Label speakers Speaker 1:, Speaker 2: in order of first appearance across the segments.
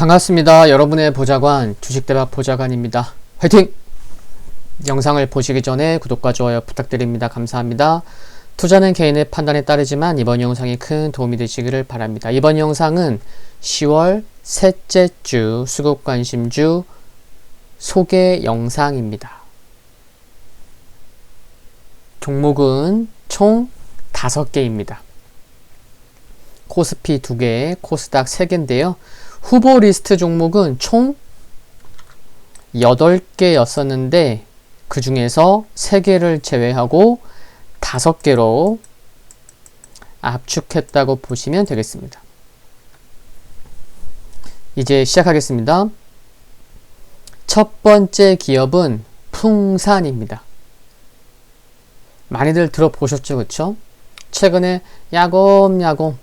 Speaker 1: 반갑습니다. 여러분의 보좌관 주식대박 보좌관입니다. 화이팅! 영상을 보시기 전에 구독과 좋아요 부탁드립니다. 감사합니다. 투자는 개인의 판단에 따르지만 이번 영상이 큰 도움이 되시기를 바랍니다. 이번 영상은 10월 셋째 주 수급관심주 소개 영상입니다. 종목은 총 5개입니다. 코스피 2개, 코스닥 3개인데요. 후보 리스트 종목은 총 8개였었는데 그 중에서 3개를 제외하고 5개로 압축했다고 보시면 되겠습니다. 이제 시작하겠습니다. 첫 번째 기업은 풍산입니다. 많이들 들어보셨죠, 그쵸? 최근에 야금야금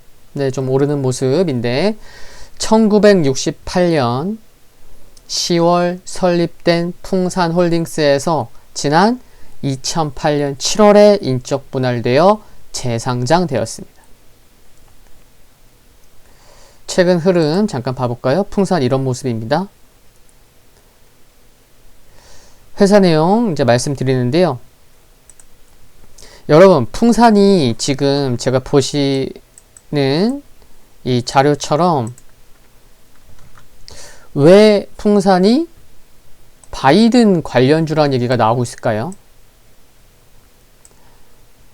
Speaker 1: 좀 오르는 모습인데 1968년 10월 설립된 풍산홀딩스에서 지난 2008년 7월에 인적 분할되어 재상장되었습니다. 최근 흐름 잠깐 봐볼까요? 풍산 이런 모습입니다. 회사 내용 이제 말씀드리는데요. 여러분, 풍산이 지금 제가 보시는 이 자료처럼 왜 풍산이 바이든 관련주라는 얘기가 나오고 있을까요?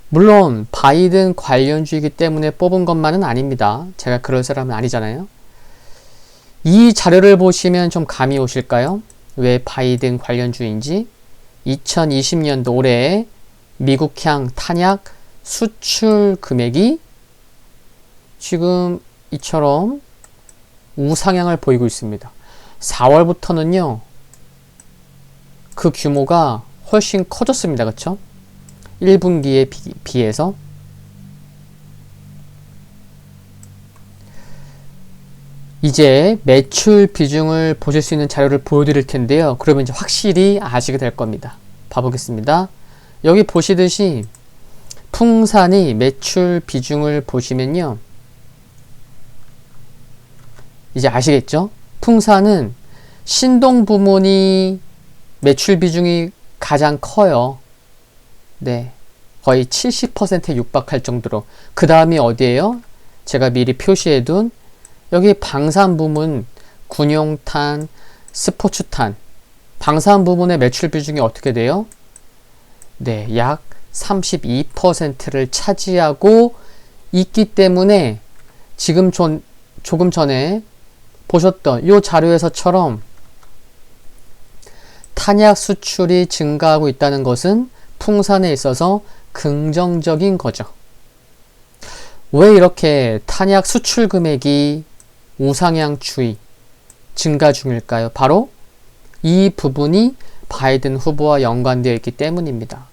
Speaker 1: 물론 바이든 관련주이기 때문에 뽑은 것만은 아닙니다. 제가 그럴 사람은 아니잖아요. 이 자료를 보시면 좀 감이 오실까요? 왜 바이든 관련주인지. 2020년도 올해 미국향 탄약 수출 금액이 지금 이처럼 우상향을 보이고 있습니다. 4월부터는요, 그 규모가 훨씬 커졌습니다. 그쵸? 1분기에 비해서. 이제 매출 비중을 보실 수 있는 자료를 보여드릴 텐데요. 그러면 이제 확실히 아시게 될 겁니다. 봐보겠습니다. 여기 보시듯이 풍산이 매출 비중을 보시면요. 이제 아시겠죠? 풍산은 신동 부문이 매출 비중이 가장 커요. 네. 거의 70%에 육박할 정도로. 그 다음이 어디예요? 제가 미리 표시해둔 여기 방산 부문, 군용탄, 스포츠탄. 방산 부문의 매출 비중이 어떻게 돼요? 네. 약 32%를 차지하고 있기 때문에 지금 조금 전에 보셨던 이 자료에서처럼 탄약 수출이 증가하고 있다는 것은 풍산에 있어서 긍정적인 거죠. 왜 이렇게 탄약 수출 금액이 우상향 추이 증가 중일까요? 바로 이 부분이 바이든 후보와 연관되어 있기 때문입니다.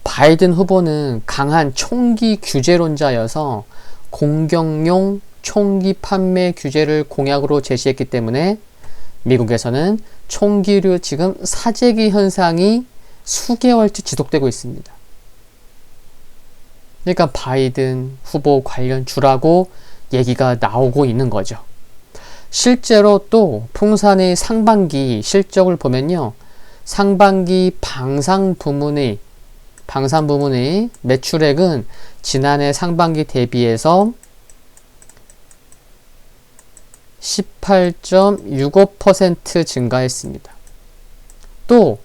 Speaker 1: 바이든 후보는 강한 총기 규제론자여서 공격용 총기 판매 규제를 공약으로 제시했기 때문에 미국에서는 총기류 지금 사재기 현상이 수개월째 지속되고 있습니다. 그러니까 바이든 후보 관련 주라고 얘기가 나오고 있는 거죠. 실제로 또 풍산의 상반기 실적을 보면요. 상반기 방산 부문의 매출액은 지난해 상반기 대비해서 18.65% 증가했습니다. 또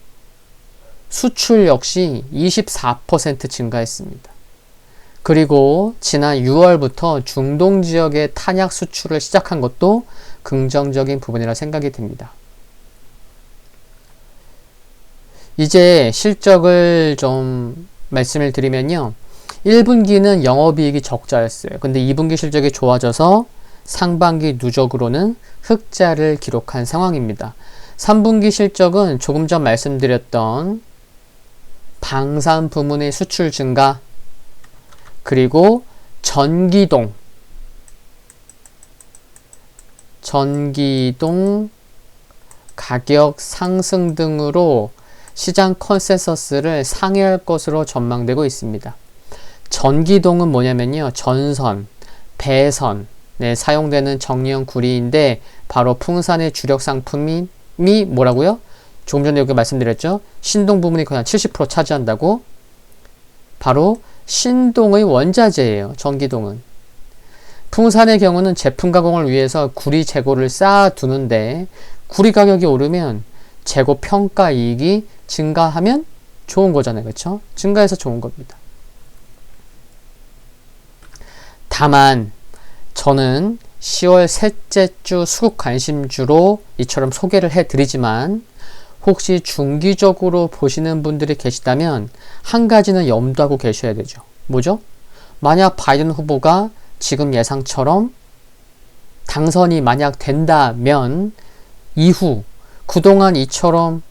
Speaker 1: 수출 역시 24% 증가했습니다. 그리고 지난 6월부터 중동 지역의 탄약 수출을 시작한 것도 긍정적인 부분이라 생각이 듭니다. 이제 실적을 좀 말씀을 드리면요. 1분기는 영업이익이 적자였어요. 근데 2분기 실적이 좋아져서 상반기 누적으로는 흑자를 기록한 상황입니다. 3분기 실적은 조금 전 말씀드렸던 방산 부문의 수출 증가, 그리고 전기동 가격 상승 등으로 시장 컨센서스를 상회할 것으로 전망되고 있습니다. 전기동은 뭐냐면요. 전선, 배선, 네, 사용되는 정리형 구리인데 바로 풍산의 주력 상품이 뭐라고요? 조금 전에 여기 말씀드렸죠. 신동 부분이 그냥 70% 차지한다고. 바로 신동의 원자재예요. 전기동은. 풍산의 경우는 제품 가공을 위해서 구리 재고를 쌓아두는데 구리 가격이 오르면 재고 평가 이익이 증가하면 좋은 거잖아요. 그렇죠? 증가해서 좋은 겁니다. 다만 저는 10월 셋째 주 수급 관심주로 이처럼 소개를 해드리지만 혹시 중기적으로 보시는 분들이 계시다면 한 가지는 염두하고 계셔야 되죠. 뭐죠? 만약 바이든 후보가 지금 예상처럼 당선이 만약 된다면 이후 그동안 이처럼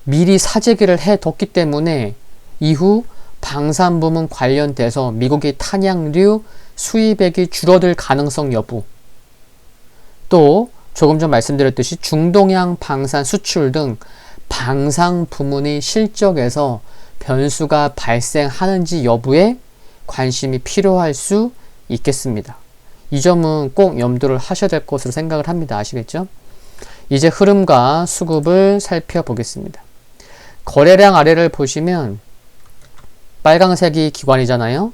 Speaker 1: 미리 사재기를 해뒀기 때문에 이후 방산부문 관련돼서 미국의 탄약류 수입액이 줄어들 가능성 여부, 또 조금 전 말씀드렸듯이 중동향 방산 수출 등 방산 부문의 실적에서 변수가 발생하는지 여부에 관심이 필요할 수 있겠습니다. 이 점은 꼭 염두를 하셔야 될 것으로 생각을 합니다. 아시겠죠? 이제 흐름과 수급을 살펴보겠습니다. 거래량 아래를 보시면 빨강색이 기관이잖아요.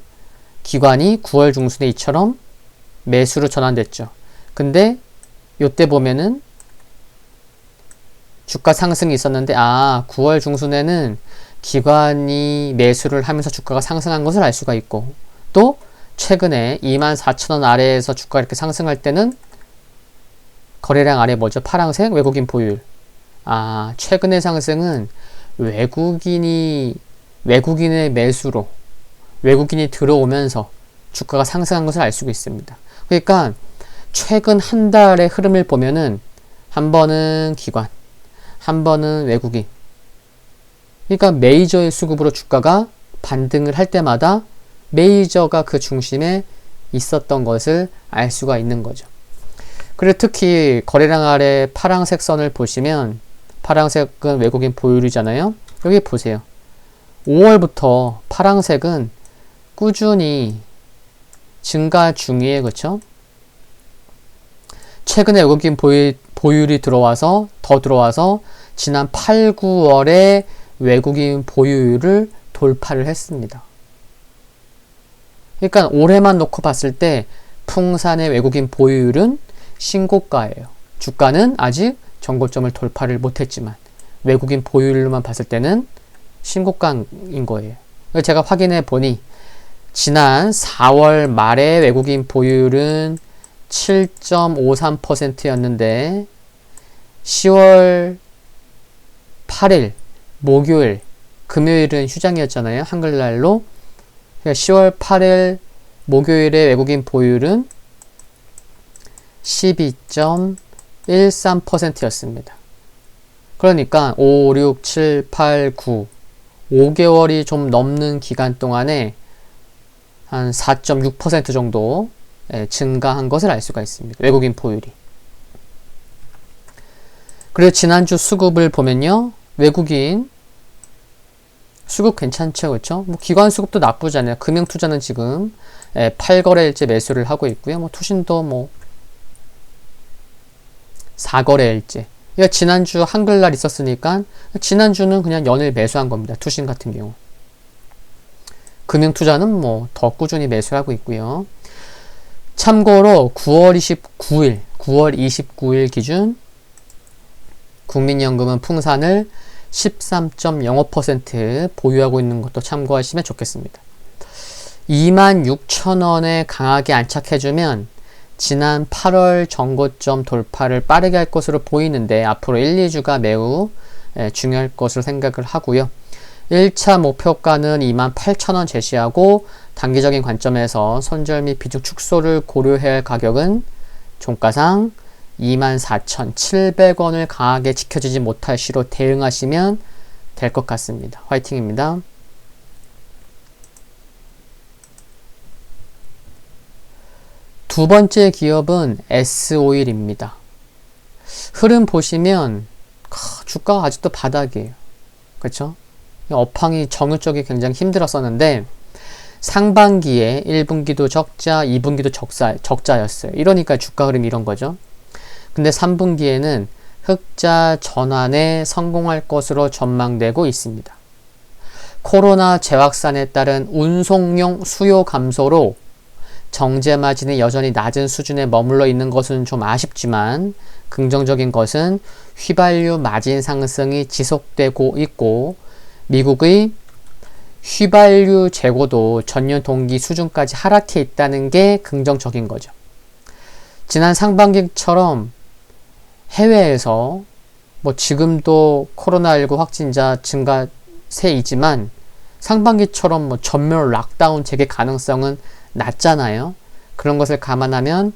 Speaker 1: 기관이 9월 중순에 이처럼 매수로 전환됐죠. 근데 요때 보면은 주가 상승이 있었는데 9월 중순에는 기관이 매수를 하면서 주가가 상승한 것을 알 수가 있고, 또 최근에 24,000원 아래에서 주가가 이렇게 상승할 때는 거래량 아래 뭐죠? 파랑색 외국인 보유율. 최근의 상승은 외국인의 매수로 외국인이 들어오면서 주가가 상승한 것을 알 수가 있습니다. 그러니까 최근 한 달의 흐름을 보면은 한 번은 기관, 한 번은 외국인. 그러니까 메이저의 수급으로 주가가 반등을 할 때마다 메이저가 그 중심에 있었던 것을 알 수가 있는 거죠. 그리고 특히 거래량 아래 파란색 선을 보시면 파란색은 외국인 보유율이잖아요. 여기 보세요. 5월부터 파란색은 꾸준히 증가 중이에요. 그렇죠? 최근에 외국인 보유율이 더 들어와서 지난 8, 9월에 외국인 보유율을 돌파를 했습니다. 그러니까 올해만 놓고 봤을 때 풍산의 외국인 보유율은 신고가예요. 주가는 아직 전고점을 돌파를 못했지만 외국인 보유율로만 봤을 때는 신고가인 거예요. 제가 확인해 보니 지난 4월 말에 외국인 보유율은 7.53%였는데 10월 8일 목요일, 금요일은 휴장이었잖아요. 한글날로. 10월 8일 목요일에 외국인 보유율은 12.13%였습니다. 그러니까 5, 6, 7, 8, 9 5개월이 좀 넘는 기간 동안에 한 4.6% 정도 증가한 것을 알 수가 있습니다. 외국인 보유율이. 그리고 지난주 수급을 보면요. 외국인 수급 괜찮죠. 그렇죠? 기관 수급도 나쁘지 않아요. 금융투자는 지금 8거래일째 매수를 하고 있고요. 투신도 4거래일째. 그러니까 지난주 한글날 있었으니까 지난주는 그냥 연일 매수한 겁니다. 투신 같은 경우. 금융투자는 더 꾸준히 매수하고 있고요. 참고로 9월 29일 기준 국민연금은 풍산을 13.05% 보유하고 있는 것도 참고하시면 좋겠습니다. 26,000원에 강하게 안착해주면 지난 8월 전고점 돌파를 빠르게 할 것으로 보이는데 앞으로 1, 2주가 매우 중요할 것으로 생각을 하고요. 1차 목표가는 28,000원 제시하고 단기적인 관점에서 손절 및 비중 축소를 고려해야 할 가격은 종가상 24,700원을 강하게 지켜지지 못할 시로 대응하시면 될 것 같습니다. 화이팅입니다. 두 번째 기업은 S-오일입니다. 흐름 보시면 주가가 아직도 바닥이에요. 그렇죠? 업황이 정유적이 굉장히 힘들었었는데 상반기에 1분기도 적자, 2분기도 적자였어요. 이러니까 주가 흐름이 이런 거죠. 근데 3분기에는 흑자 전환에 성공할 것으로 전망되고 있습니다. 코로나 재확산에 따른 운송용 수요 감소로 정제 마진이 여전히 낮은 수준에 머물러 있는 것은 좀 아쉽지만 긍정적인 것은 휘발유 마진 상승이 지속되고 있고 미국의 휘발유 재고도 전년 동기 수준까지 하락해 있다는 게 긍정적인 거죠. 지난 상반기처럼 해외에서 뭐 지금도 코로나19 확진자 증가세이지만 상반기처럼 뭐 전면 락다운 재개 가능성은 낮잖아요. 그런 것을 감안하면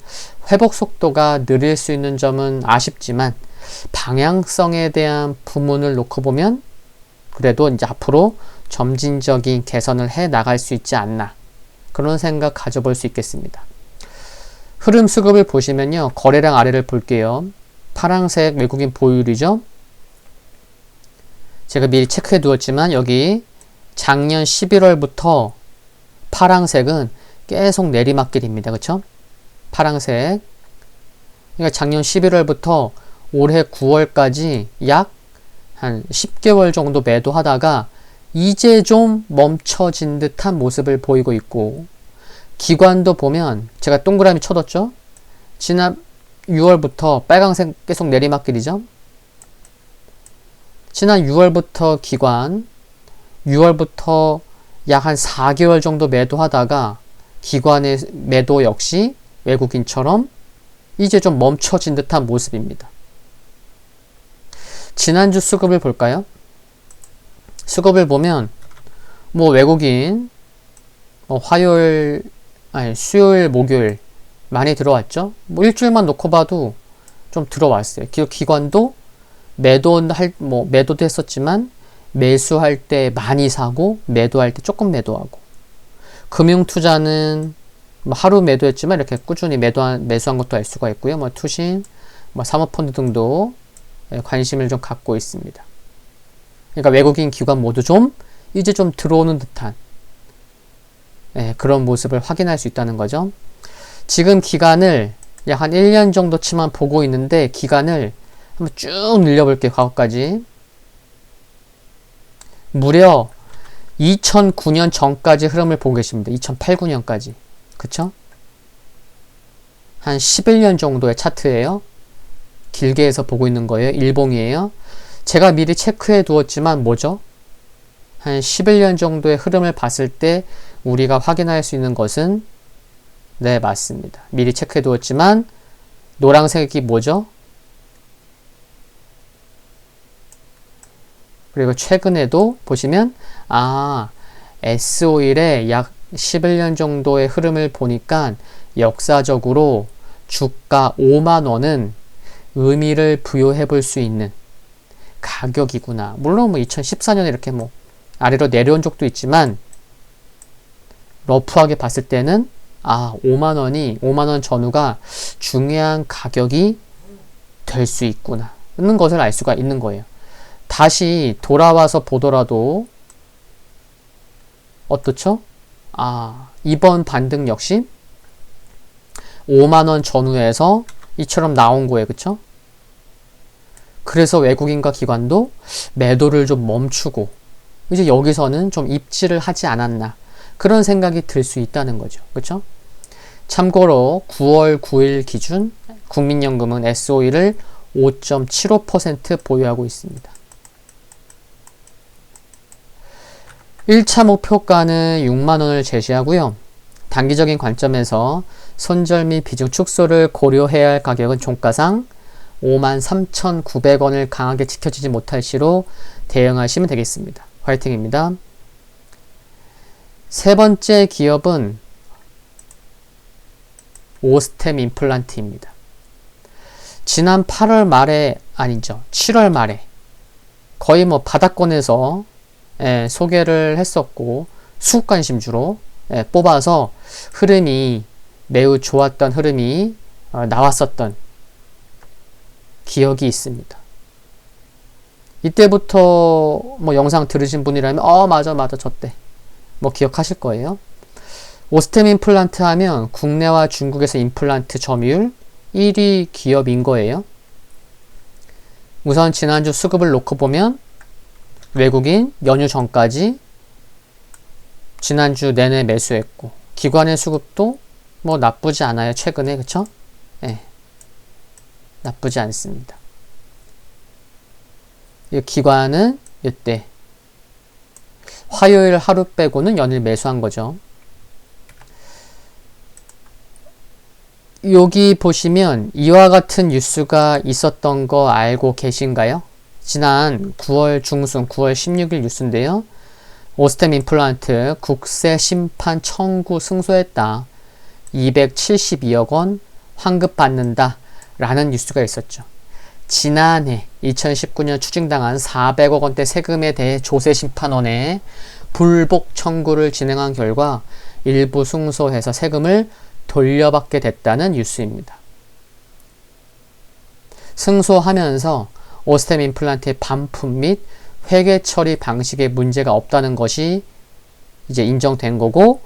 Speaker 1: 회복 속도가 느릴 수 있는 점은 아쉽지만 방향성에 대한 부문을 놓고 보면 그래도 이제 앞으로 점진적인 개선을 해 나갈 수 있지 않나 그런 생각 가져볼 수 있겠습니다. 흐름 수급을 보시면요. 거래량 아래를 볼게요. 파란색 외국인 보유율이죠. 제가 미리 체크해 두었지만 여기 작년 11월부터 파란색은 계속 내리막길입니다. 그쵸? 파란색. 그러니까 작년 11월부터 올해 9월까지 약 한 10개월 정도 매도하다가 이제 좀 멈춰진 듯한 모습을 보이고 있고 기관도 보면 제가 동그라미 쳐뒀죠? 지난 6월부터 빨간색 계속 내리막길이죠? 지난 6월부터 기관 6월부터 약 한 4개월 정도 매도하다가 기관의 매도 역시 외국인처럼 이제 좀 멈춰진 듯한 모습입니다. 지난주 수급을 볼까요? 수급을 보면 뭐 외국인 수요일, 목요일 많이 들어왔죠? 뭐 일주일만 놓고 봐도 좀 들어왔어요. 기관도 매도도 했었지만 매수할 때 많이 사고 매도할 때 조금 매도하고 금융투자는 뭐 하루 매도했지만 이렇게 꾸준히 매수한 것도 알 수가 있고요. 뭐 투신, 뭐 사모펀드 등도 관심을 좀 갖고 있습니다. 그러니까 외국인 기관 모두 이제 좀 들어오는 듯한 그런 모습을 확인할 수 있다는 거죠. 지금 기간을 약 한 1년 정도치만 보고 있는데 기간을 한번 쭉 늘려볼게요. 과거까지. 무려 2009년 전까지 흐름을 보고 계십니다. 2008, 9년까지. 그쵸? 한 11년 정도의 차트예요. 길게 해서 보고 있는 거예요. 일봉이에요. 제가 미리 체크해 두었지만 뭐죠? 한 11년 정도의 흐름을 봤을 때 우리가 확인할 수 있는 것은 네, 맞습니다. 미리 체크해 두었지만 노란색이 뭐죠? 그리고 최근에도 보시면 S-오일의 약 11년 정도의 흐름을 보니까 역사적으로 주가 5만원은 의미를 부여해 볼 수 있는 가격이구나. 물론 뭐 2014년에 이렇게 뭐 아래로 내려온 적도 있지만 러프하게 봤을 때는 5만원 전후가 중요한 가격이 될 수 있구나 하는 것을 알 수가 있는 거예요. 다시 돌아와서 보더라도 어떻죠? 이번 반등 역시 5만원 전후에서 이처럼 나온 거예요. 그쵸? 그래서 외국인과 기관도 매도를 좀 멈추고 이제 여기서는 좀 입지를 하지 않았나 그런 생각이 들 수 있다는 거죠. 그쵸? 참고로 9월 9일 기준 국민연금은 S-오일을 5.75% 보유하고 있습니다. 1차 목표가는 6만원을 제시하고요. 단기적인 관점에서 손절 및 비중 축소를 고려해야 할 가격은 종가상 53,900원을 강하게 지켜지지 못할 시로 대응하시면 되겠습니다. 화이팅입니다. 세 번째 기업은 오스템 임플란트입니다. 지난 8월 말에 아니죠. 7월 말에 거의 뭐 바닥권에서 소개를 했었고 수급관심주로 뽑아서 흐름이 매우 좋았던 흐름이 나왔었던 기억이 있습니다. 이때부터 뭐 영상 들으신 분이라면 맞아 저때 뭐 기억하실 거예요. 오스템 임플란트 하면 국내와 중국에서 임플란트 점유율 1위 기업인 거예요. 우선 지난주 수급을 놓고 보면 외국인 연휴 전까지 지난주 내내 매수했고 기관의 수급도 뭐 나쁘지 않아요. 최근에 그쵸? 네. 나쁘지 않습니다. 이 기관은 이때 화요일 하루 빼고는 연일 매수한 거죠. 여기 보시면 이와 같은 뉴스가 있었던 거 알고 계신가요? 지난 9월 중순 9월 16일 뉴스인데요. 오스템 임플란트 국세 심판 청구 승소했다. 272억 원 환급받는다. 라는 뉴스가 있었죠. 지난해 2019년 추징당한 400억 원대 세금에 대해 조세심판원에 불복 청구를 진행한 결과 일부 승소해서 세금을 돌려받게 됐다는 뉴스입니다. 승소하면서 오스템 임플란트의 반품 및 회계 처리 방식에 문제가 없다는 것이 이제 인정된 거고,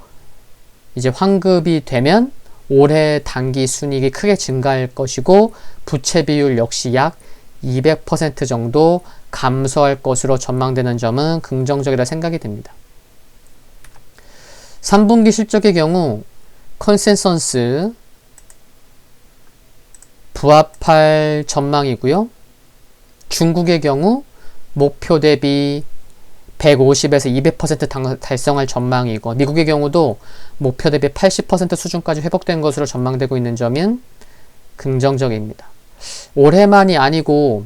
Speaker 1: 이제 환급이 되면 올해 단기 순이익이 크게 증가할 것이고 부채 비율 역시 약 200% 정도 감소할 것으로 전망되는 점은 긍정적이라 생각이 됩니다. 3분기 실적의 경우 컨센서스 부합할 전망이고요. 중국의 경우 목표 대비 150에서 200% 달성할 전망이고, 미국의 경우도 목표 대비 80% 수준까지 회복된 것으로 전망되고 있는 점은 긍정적입니다. 올해만이 아니고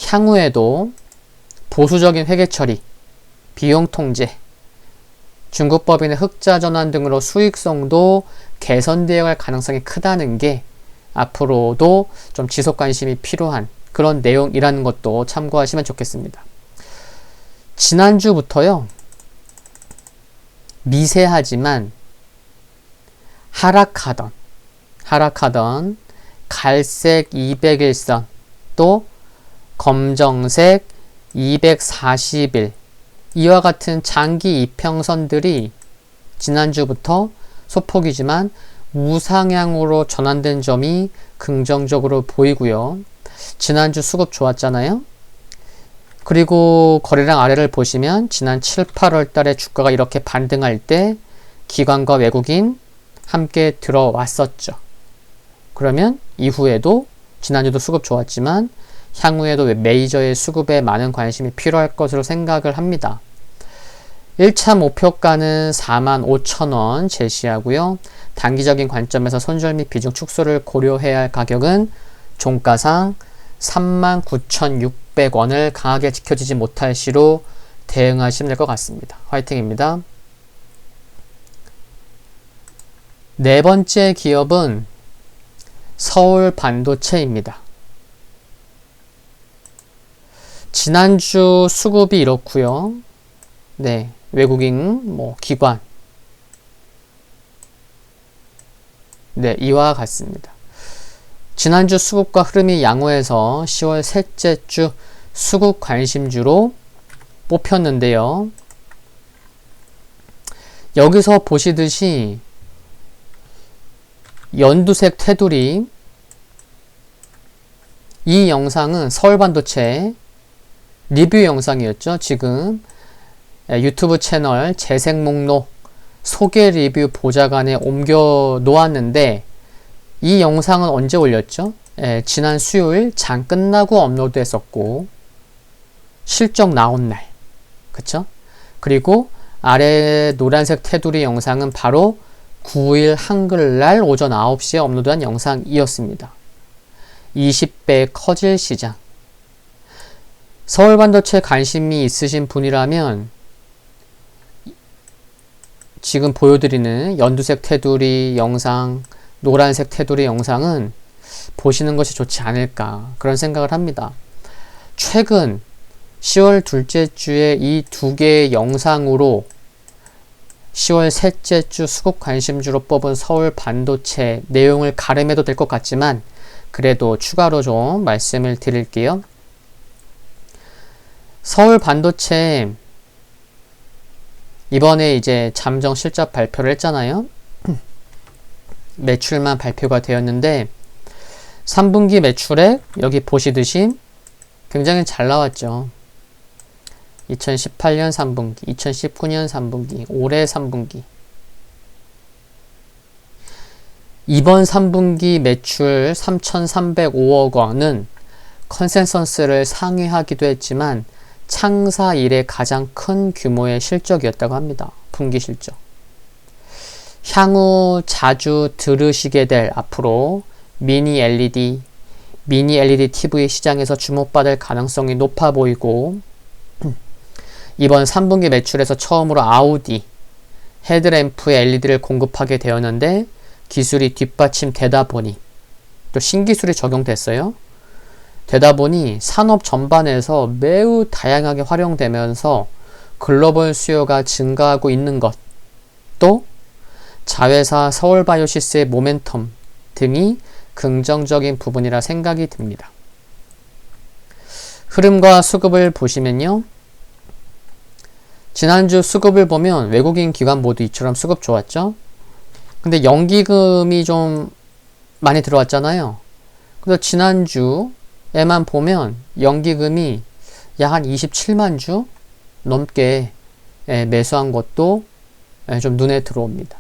Speaker 1: 향후에도 보수적인 회계 처리, 비용 통제, 중국 법인의 흑자 전환 등으로 수익성도 개선되어 갈 가능성이 크다는 게 앞으로도 좀 지속 관심이 필요한 그런 내용이라는 것도 참고하시면 좋겠습니다. 지난주부터요, 미세하지만 하락하던 갈색 200일선 또 검정색 240일 이와 같은 장기 이평선들이 지난주부터 소폭이지만 우상향으로 전환된 점이 긍정적으로 보이고요. 지난주 수급 좋았잖아요. 그리고 거래량 아래를 보시면 지난 7, 8월 달에 주가가 이렇게 반등할 때 기관과 외국인 함께 들어왔었죠. 그러면 이후에도 지난주도 수급 좋았지만 향후에도 메이저의 수급에 많은 관심이 필요할 것으로 생각을 합니다. 1차 목표가는 45,000원 제시하고요. 단기적인 관점에서 손절 및 비중 축소를 고려해야 할 가격은 종가상 39,600원을 강하게 지켜지지 못할 시로 대응하시면 될 것 같습니다. 화이팅입니다. 네 번째 기업은 서울 반도체입니다. 지난주 수급이 이렇고요. 네, 외국인 기관 네, 이와 같습니다. 지난주 수급과 흐름이 양호해서 10월 셋째 주 수급 관심주로 뽑혔는데요. 여기서 보시듯이 연두색 테두리, 이 영상은 서울반도체 리뷰 영상이었죠. 지금 유튜브 채널 재생 목록 소개 리뷰 보좌관에 옮겨 놓았는데, 이 영상은 언제 올렸죠? 지난 수요일 장 끝나고 업로드 했었고, 실적 나온 날, 그쵸? 그리고 아래 노란색 테두리 영상은 바로 9일 한글날 오전 9시에 업로드한 영상이었습니다. 20배 커질 시장. 서울반도체 관심이 있으신 분이라면 지금 보여드리는 연두색 테두리 영상, 노란색 테두리 영상은 보시는 것이 좋지 않을까, 그런 생각을 합니다. 최근 10월 둘째 주에 이 두 개의 영상으로 10월 셋째 주 수급 관심주로 뽑은 서울 반도체 내용을 가름해도 될 것 같지만 그래도 추가로 좀 말씀을 드릴게요. 서울 반도체 이번에 이제 잠정 실적 발표를 했잖아요. 매출만 발표가 되었는데 3분기 매출액 여기 보시듯이 굉장히 잘 나왔죠. 2018년 3분기, 2019년 3분기, 올해 3분기. 이번 3분기 매출 3,305억 원은 컨센서스를 상회하기도 했지만 창사 이래 가장 큰 규모의 실적이었다고 합니다. 분기 실적. 향후 자주 들으시게 될 앞으로 미니 LED TV 시장에서 주목받을 가능성이 높아 보이고 이번 3분기 매출에서 처음으로 아우디 헤드램프에 LED를 공급하게 되었는데 기술이 뒷받침되다 보니 또 신기술이 적용됐어요. 되다 보니 산업 전반에서 매우 다양하게 활용되면서 글로벌 수요가 증가하고 있는 것, 또 자회사 서울바이오시스의 모멘텀 등이 긍정적인 부분이라 생각이 듭니다. 흐름과 수급을 보시면요. 지난주 수급을 보면 외국인 기관 모두 이처럼 수급 좋았죠. 근데 연기금이 좀 많이 들어왔잖아요. 그래서 지난주에만 보면 연기금이 약 한 27만 주 넘게 매수한 것도 좀 눈에 들어옵니다.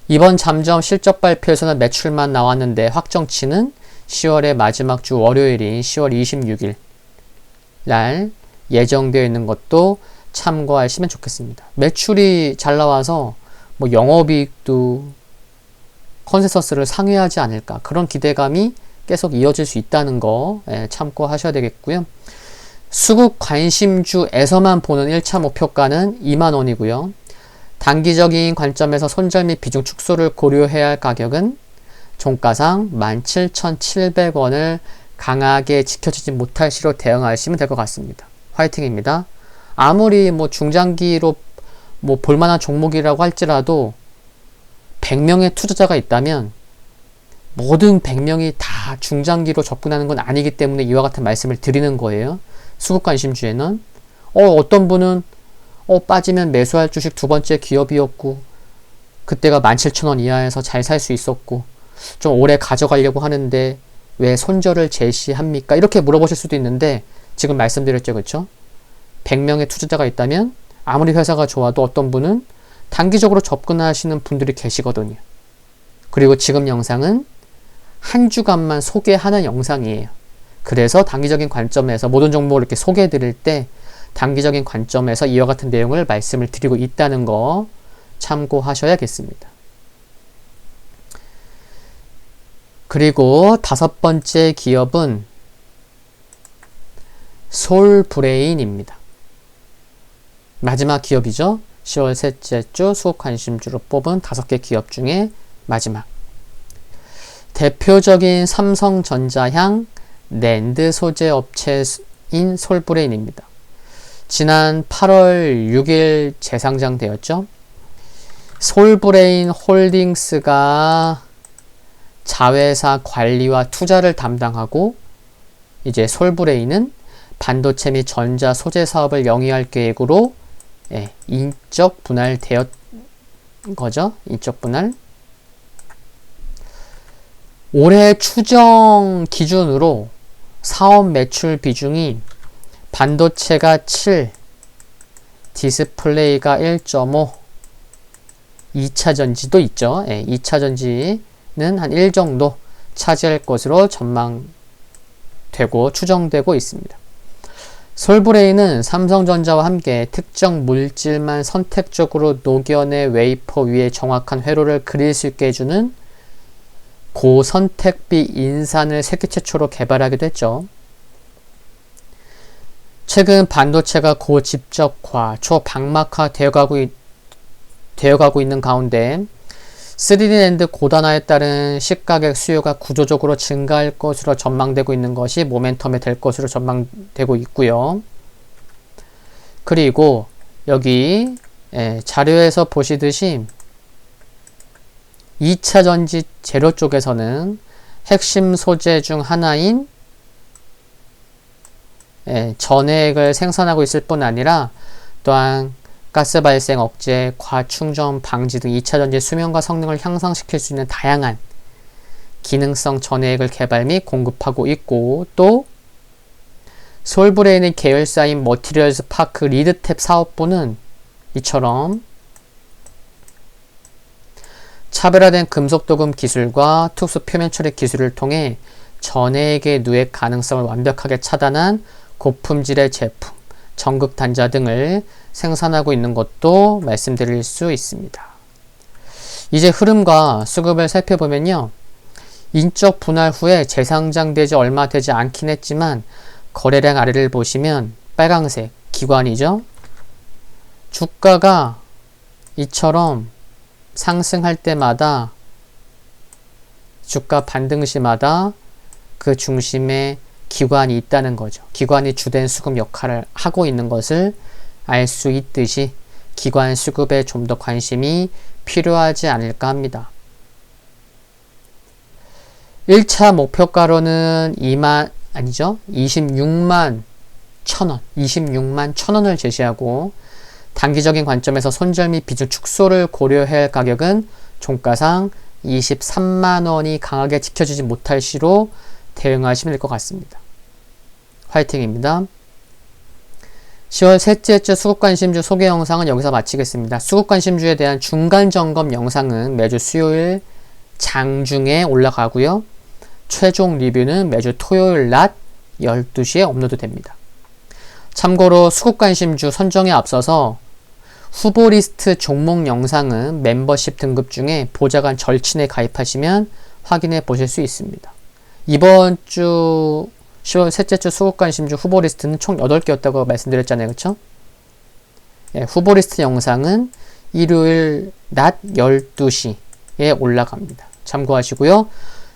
Speaker 1: 이번 잠정 실적 발표에서는 매출만 나왔는데 확정치는 10월의 마지막 주 월요일인 10월 26일 날 예정되어 있는 것도 참고하시면 좋겠습니다. 매출이 잘 나와서 뭐 영업이익도 컨센서스를 상회하지 않을까 그런 기대감이 계속 이어질 수 있다는 거 참고하셔야 되겠고요. 수급 관심주에서만 보는 1차 목표가는 2만원이고요. 단기적인 관점에서 손절 및 비중 축소를 고려해야 할 가격은 종가상 17,700원을 강하게 지켜지지 못할 시로 대응하시면 될 것 같습니다. 화이팅입니다. 아무리 뭐 중장기로 뭐 볼만한 종목이라고 할지라도 100명의 투자자가 있다면 모든 100명이 다 중장기로 접근하는 건 아니기 때문에 이와 같은 말씀을 드리는 거예요. 수급 관심주에는 어떤 분은 빠지면 매수할 주식 두 번째 기업이었고 그때가 17,000원 이하에서 잘 살 수 있었고 좀 오래 가져가려고 하는데 왜 손절을 제시합니까? 이렇게 물어보실 수도 있는데 지금 말씀드렸죠. 그렇죠? 100명의 투자자가 있다면 아무리 회사가 좋아도 어떤 분은 단기적으로 접근하시는 분들이 계시거든요. 그리고 지금 영상은 한 주간만 소개하는 영상이에요. 그래서 단기적인 관점에서 모든 종목을 이렇게 소개해 드릴 때 단기적인 관점에서 이와 같은 내용을 말씀을 드리고 있다는 거 참고하셔야겠습니다. 그리고 다섯 번째 기업은 솔브레인입니다. 마지막 기업이죠. 10월 셋째 주 수급 관심주로 뽑은 5개 기업 중에 마지막. 대표적인 삼성전자향 낸드 소재 업체인 솔브레인입니다. 지난 8월 6일 재상장되었죠. 솔브레인 홀딩스가 자회사 관리와 투자를 담당하고 이제 솔브레인은 반도체 및 전자 소재 사업을 영위할 계획으로 인적 분할되었 거죠. 인적 분할. 올해 추정 기준으로 사업 매출 비중이 반도체가 7, 디스플레이가 1.5, 2차 전지도 있죠. 2차 전지는 한 1 정도 차지할 것으로 전망되고 추정되고 있습니다. 솔브레인은 삼성전자와 함께 특정 물질만 선택적으로 녹여내 웨이퍼 위에 정확한 회로를 그릴 수 있게 해주는 고선택비 인산을 세계 최초로 개발하기도 했죠. 최근 반도체가 고집적화, 초방막화 되어가고 있는 가운데 3D 낸드 고단화에 따른 시가격 수요가 구조적으로 증가할 것으로 전망되고 있는 것이 모멘텀이 될 것으로 전망되고 있고요. 그리고 여기 자료에서 보시듯이 2차 전지 재료 쪽에서는 핵심 소재 중 하나인 전해액을 생산하고 있을 뿐 아니라 또한 가스 발생 억제, 과충전 방지 등 2차전지 수명과 성능을 향상시킬 수 있는 다양한 기능성 전해액을 개발 및 공급하고 있고, 또 솔브레인의 계열사인 머티리얼즈 파크 리드탭 사업부는 이처럼 차별화된 금속 도금 기술과 특수 표면 처리 기술을 통해 전해액의 누액 가능성을 완벽하게 차단한 고품질의 제품, 전극 단자 등을 생산하고 있는 것도 말씀드릴 수 있습니다. 이제 흐름과 수급을 살펴보면요. 인적 분할 후에 재상장되지 얼마 되지 않긴 했지만 거래량 아래를 보시면 빨강색 기관이죠. 주가가 이처럼 상승할 때마다 주가 반등시마다 그 중심에 기관이 있다는 거죠. 기관이 주된 수급 역할을 하고 있는 것을 알 수 있듯이 기관 수급에 좀 더 관심이 필요하지 않을까 합니다. 1차 목표가로는 26만 1,000원, 26만 1,000원을 제시하고 단기적인 관점에서 손절 및 비중 축소를 고려해야 할 가격은 종가상 23만원이 강하게 지켜지지 못할 시로 대응하시면 될 것 같습니다. 화이팅입니다. 10월 셋째 주 수급관심주 소개 영상은 여기서 마치겠습니다. 수급관심주에 대한 중간점검 영상은 매주 수요일 장중에 올라가고요. 최종 리뷰는 매주 토요일 낮 12시에 업로드 됩니다. 참고로 수급관심주 선정에 앞서서 후보 리스트 종목 영상은 멤버십 등급 중에 보좌관 절친에 가입하시면 확인해 보실 수 있습니다. 이번 주 10월 셋째 주 수급관심주 후보 리스트는 총 8개였다고 말씀드렸잖아요. 그쵸? 예, 후보 리스트 영상은 일요일 낮 12시에 올라갑니다. 참고하시고요.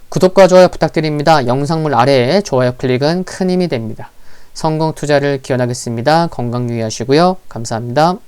Speaker 1: 구독과 좋아요 부탁드립니다. 영상물 아래에 좋아요 클릭은 큰 힘이 됩니다. 성공 투자를 기원하겠습니다. 건강 유의하시고요. 감사합니다.